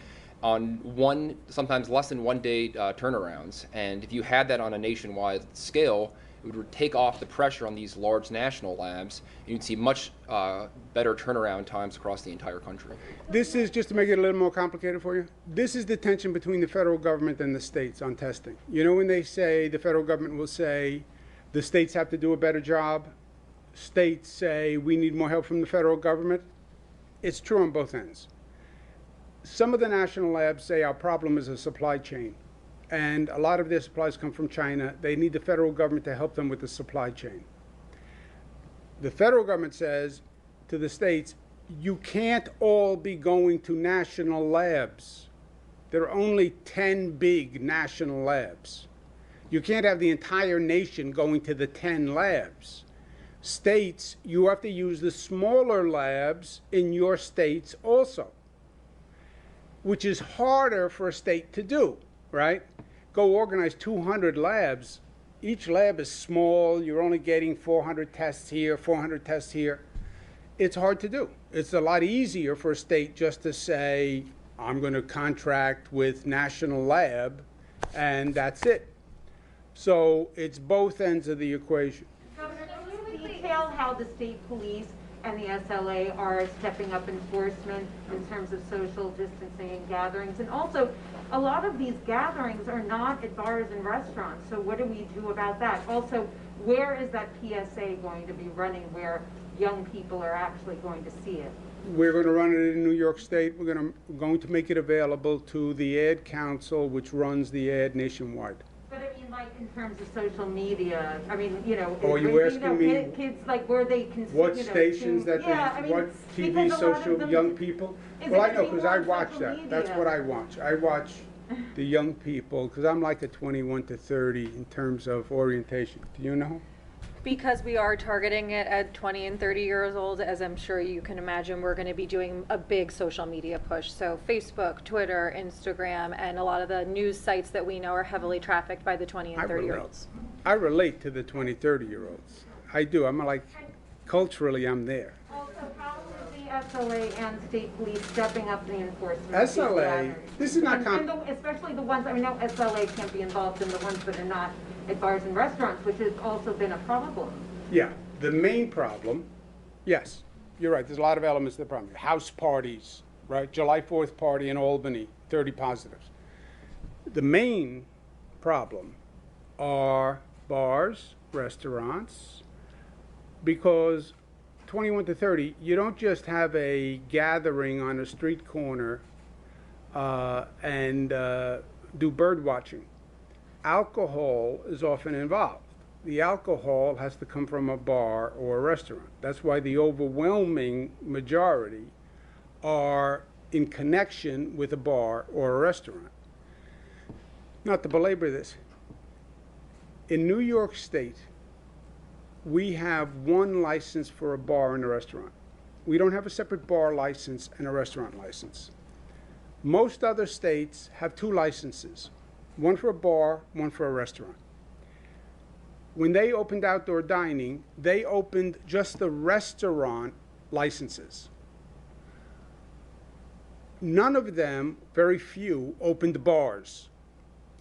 on sometimes less than 1 day turnarounds. And if you had that on a nationwide scale, it would take off the pressure on these large national labs. You'd see much better turnaround times across the entire country. This is, just to make it a little more complicated for you, this is the tension between the federal government and the states on testing. You know, when they say, the federal government will say, the states have to do a better job, states say, we need more help from the federal government. It's true on both ends. Some of the national labs say our problem is a supply chain. And a lot of their supplies come from China. They need the federal government to help them with the supply chain. The federal government says to the states, you can't all be going to national labs. There are only 10 big national labs. You can't have the entire nation going to the 10 labs. States, you have to use the smaller labs in your states also, which is harder for a state to do, right? Go organize 200 labs. Each lab is small. You're only getting 400 tests here, 400 tests here. It's hard to do. It's a lot easier for a state just to say, I'm going to contract with National Lab, and that's it. So it's both ends of the equation. Governor, can you detail how the state police and the SLA are stepping up enforcement in terms of social distancing and gatherings? And also, a lot of these gatherings are not at bars and restaurants, so what do we do about that? Also, where is that PSA going to be running where young people are actually going to see it? We're going to run it in New York State. We're going to make it available to the Ad Council, which runs the ad nationwide. But I mean, like, in terms of social media, I mean, you know. Oh, you asking me Kids, like, where they consume, what stations that yeah, they, I mean, what TV, because a lot of social, them- young people? Is Well, it I know, gonna be because more I on watch social that. That's media? what I watch. I watch the young people, because I'm like a 21 to 30 in terms of orientation. Do you know? Because we are targeting it at 20 and 30 years old, as I'm sure you can imagine, we're going to be doing a big social media push. So Facebook, Twitter, Instagram, and a lot of the news sites that we know are heavily trafficked by the 20 and 30-year-olds. I relate to the 20, 30-year-olds. I do. I'm like, culturally, I'm there. Also, how is the SLA and state police stepping up the enforcement? of these SLA, gatherings? this is not And especially the ones, I mean, no, SLA can't be involved in the ones that are not at bars and restaurants, which has also been a problem. Yeah, the main problem, yes, you're right, there's a lot of elements to the problem. House parties, right? July 4th party in Albany, 30 positives. The main problem are bars, restaurants, because 21 to 30, you don't just have a gathering on a street corner and do bird watching. Alcohol is often involved. The alcohol has to come from a bar or a restaurant. That's why the overwhelming majority are in connection with a bar or a restaurant. Not to belabor this, in New York State, we have one license for a bar and a restaurant. We don't have a separate bar license and a restaurant license. Most other states have two licenses, one for a bar, one for a restaurant. When they opened outdoor dining, they opened just the restaurant licenses. None of them, very few, opened bars,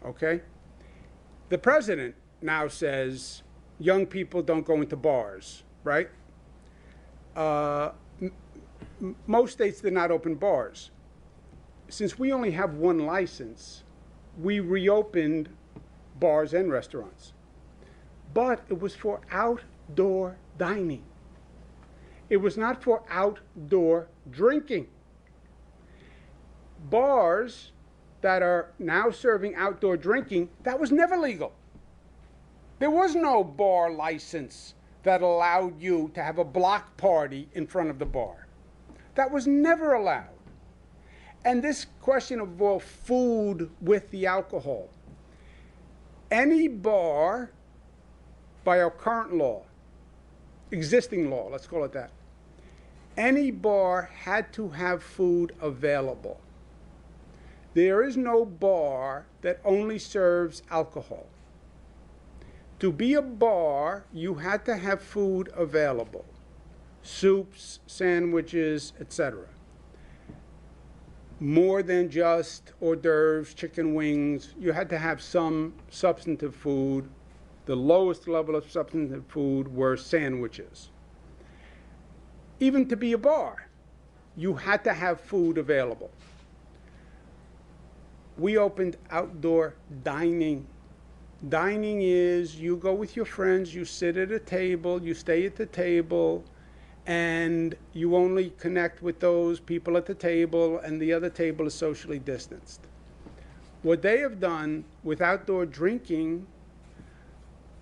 okay? The president now says young people don't go into bars, right? Most states did not open bars. Since we only have one license, we reopened bars and restaurants. But it was for outdoor dining. It was not for outdoor drinking. Bars that are now serving outdoor drinking, that was never legal. There was no bar license that allowed you to have a block party in front of the bar. That was never allowed. And this question of, well, food with the alcohol. Any bar, by our current law, existing law, let's call it that, any bar had to have food available. There is no bar that only serves alcohol. To be a bar, you had to have food available. Soups, sandwiches, etc. More than just hors d'oeuvres, chicken wings. You had to have some substantive food. The lowest level of substantive food were sandwiches. Even to be a bar, you had to have food available. We opened outdoor dining. Dining is you go with your friends, you sit at a table, you stay at the table, and you only connect with those people at the table, and the other table is socially distanced. What they have done with outdoor drinking,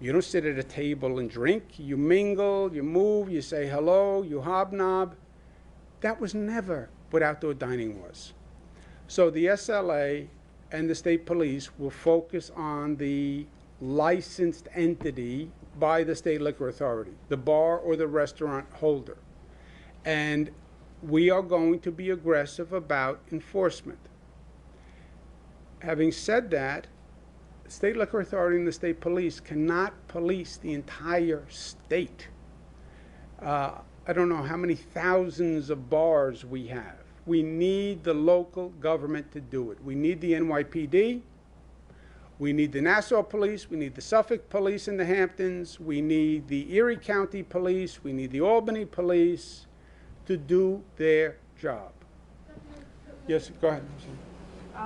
you don't sit at a table and drink. You mingle, you move, you say hello, you hobnob. That was never what outdoor dining was. So the SLA and the state police will focus on the licensed entity by the state liquor authority, the bar or the restaurant holder. And we are going to be aggressive about enforcement. Having said that, the state liquor authority and the state police cannot police the entire state. I don't know how many thousands of bars we have. We need the local government to do it. We need the NYPD. We need the Nassau Police. We need the Suffolk Police in the Hamptons. We need the Erie County Police. We need the Albany Police to do their job. Yes, go ahead.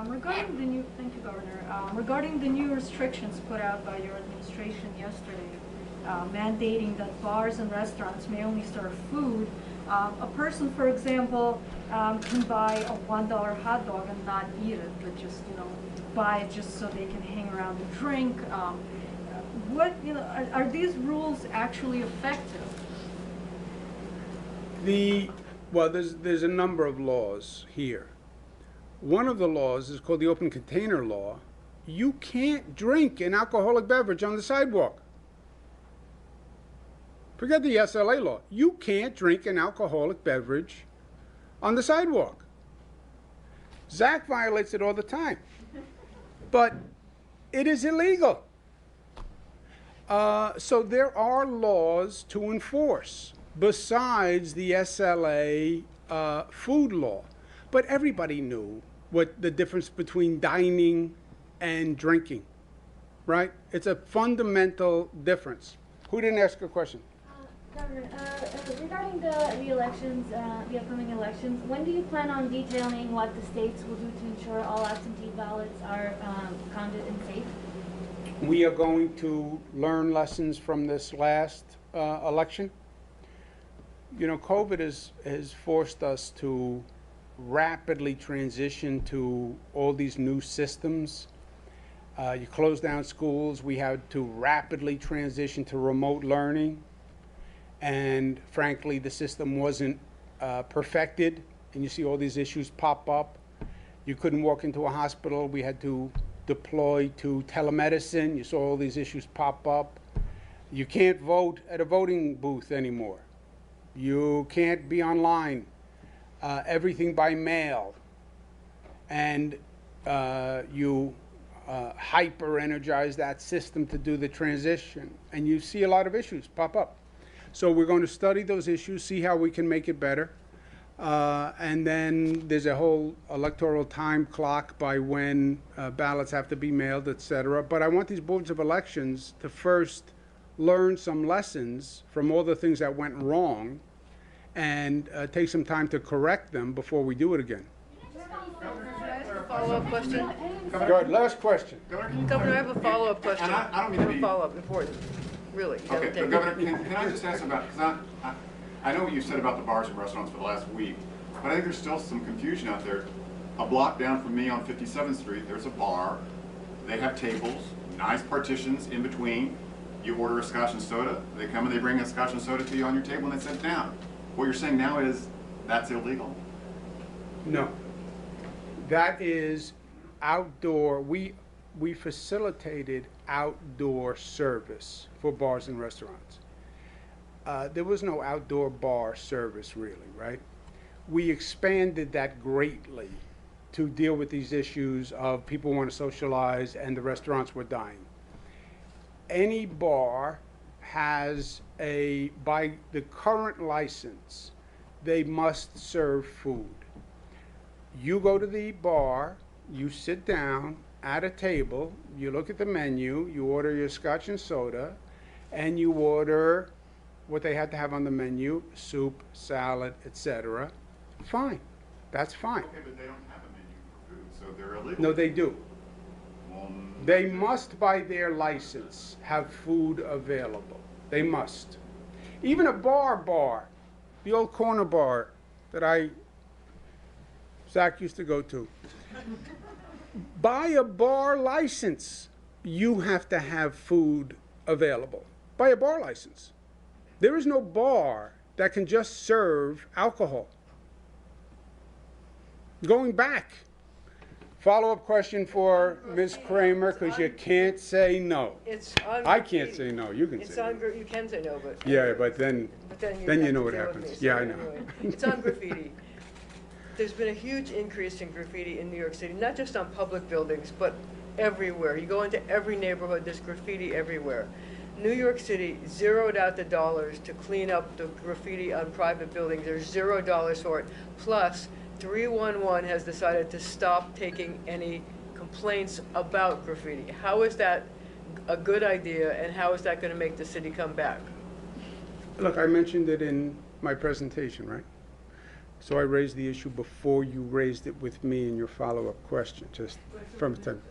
Regarding the new, thank you, Governor. Regarding the new restrictions put out by your administration yesterday, mandating that bars and restaurants may only serve food A person, for example, can buy a $1 hot dog and not eat it, but just, buy it just so they can hang around and drink. Are these rules actually effective? Well, there's a number of laws here. One of the laws is called the open container law. You can't drink an alcoholic beverage on the sidewalk. Forget the SLA law. You can't drink an alcoholic beverage on the sidewalk. Zach violates it all the time. But it is illegal. So there are laws to enforce besides the SLA food law. But everybody knew what the difference between dining and drinking, right? It's a fundamental difference. Who didn't ask a question? Governor, regarding the elections, the upcoming elections, when do you plan on detailing what the states will do to ensure all absentee ballots are counted and safe? We are going to learn lessons from this last election. COVID has forced us to rapidly transition to all these new systems. You close down schools. We had to rapidly transition to remote learning. And frankly, the system wasn't perfected. And you see all these issues pop up. You couldn't walk into a hospital. We had to deploy to telemedicine. You saw all these issues pop up. You can't vote at a voting booth anymore. You can't be online. Everything by mail. And you hyper-energize that system to do the transition. And you see a lot of issues pop up. So we're going to study those issues, see how we can make it better. And then there's a whole electoral time clock by when ballots have to be mailed, et cetera. But I want these boards of elections to first learn some lessons from all the things that went wrong and take some time to correct them before we do it again. Follow-up question? Go ahead, last question. Governor, I have a follow-up question. And I don't mean to be... follow-up, important. Really. Okay, but Governor, can I just ask about, because I know what you said about the bars and restaurants for the last week, but I think there's still some confusion out there. A block down from me on 57th Street, there's a bar. They have tables, nice partitions in between. You order a scotch and soda. They come and they bring a scotch and soda to you on your table and they sit down. What you're saying now is that's illegal? No. That is outdoor. We facilitated outdoor service for bars and restaurants. There was no outdoor bar service really, right? We expanded that greatly to deal with these issues of people want to socialize and the restaurants were dying. Any bar has by the current license, they must serve food. You go to the bar, you sit down at a table, you look at the menu, you order your scotch and soda, and you order what they had to have on the menu, soup, salad, etc. Fine. That's fine. Okay, but they don't have a menu for food, so they're illegal. No, they do. They must, by their license, have food available. They must. Even a bar, the old corner bar that Zach used to go to. By a bar license, you have to have food available. By a bar license. There is no bar that can just serve alcohol. Going back, follow-up question for Ms. Kramer, because you can't say no. I can't say no. You can say no. You can say no, but... Yeah, but then you know what deal with happens. me, Yeah, so I know. anyway. It's on graffiti. There's been a huge increase in graffiti in New York City, not just on public buildings, but everywhere. You go into every neighborhood, there's graffiti everywhere. New York City zeroed out the dollars to clean up the graffiti on private buildings. There's $0 for it. Plus, 311 has decided to stop taking any complaints about graffiti. How is that a good idea, and how is that going to make the city come back? Look, I mentioned it in my presentation, right? So I raised the issue before you raised it with me in your follow-up question, just from time.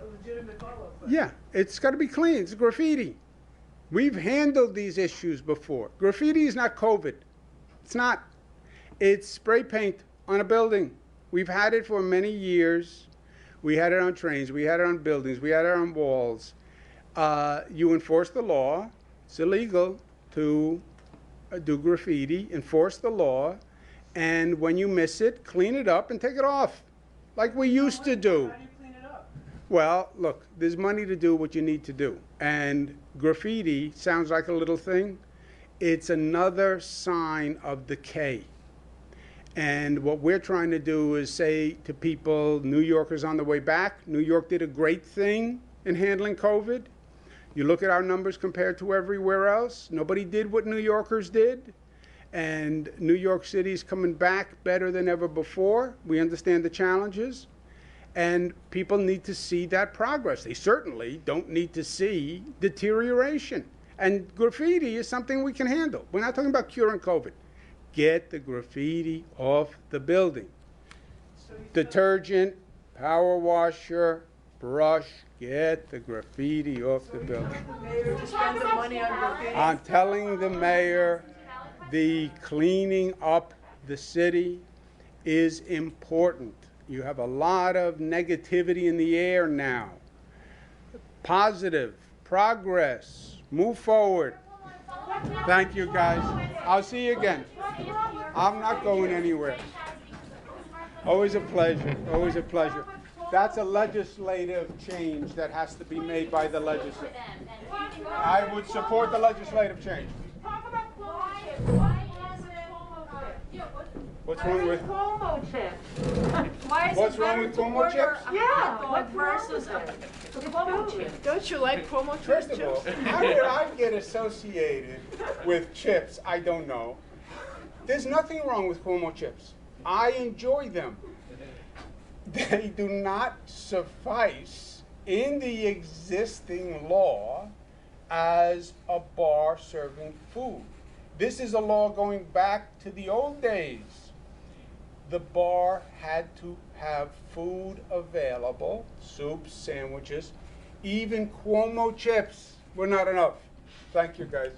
Yeah, it's got to be clean. It's graffiti. We've handled these issues before. Graffiti is not COVID. It's not. It's spray paint on a building. We've had it for many years. We had it on trains. We had it on buildings. We had it on walls. You enforce the law. It's illegal to do graffiti. Enforce the law. And when you miss it, clean it up and take it off, like we used to do. How do you clean it up? Well, look, there's money to do what you need to do. And graffiti sounds like a little thing. It's another sign of decay. And what we're trying to do is say to people, New Yorkers on the way back, New York did a great thing in handling COVID. You look at our numbers compared to everywhere else, nobody did what New Yorkers did. And New York City is coming back better than ever before. We understand the challenges. And people need to see that progress. They certainly don't need to see deterioration. And graffiti is something we can handle. We're not talking about curing COVID. Get the graffiti off the building. Detergent, power washer, brush, get the graffiti off the building. I'm telling the mayor, the cleaning up the city is important. You have a lot of negativity in the air now. Positive, progress, move forward. Thank you, guys. I'll see you again. I'm not going anywhere. Always a pleasure, always a pleasure. That's a legislative change that has to be made by the legislature. I would support the legislative change. What's wrong with Cuomo chips? What's wrong with Cuomo chips? Yeah, what versus the Cuomo chips? Don't you like Cuomo chips? First of all, how did I get associated with chips? I don't know. There's nothing wrong with Cuomo chips. I enjoy them. They do not suffice in the existing law as a bar serving food. This is a law going back to the old days. The bar had to have food available, soups, sandwiches, even Cuomo chips were not enough. Thank you, guys.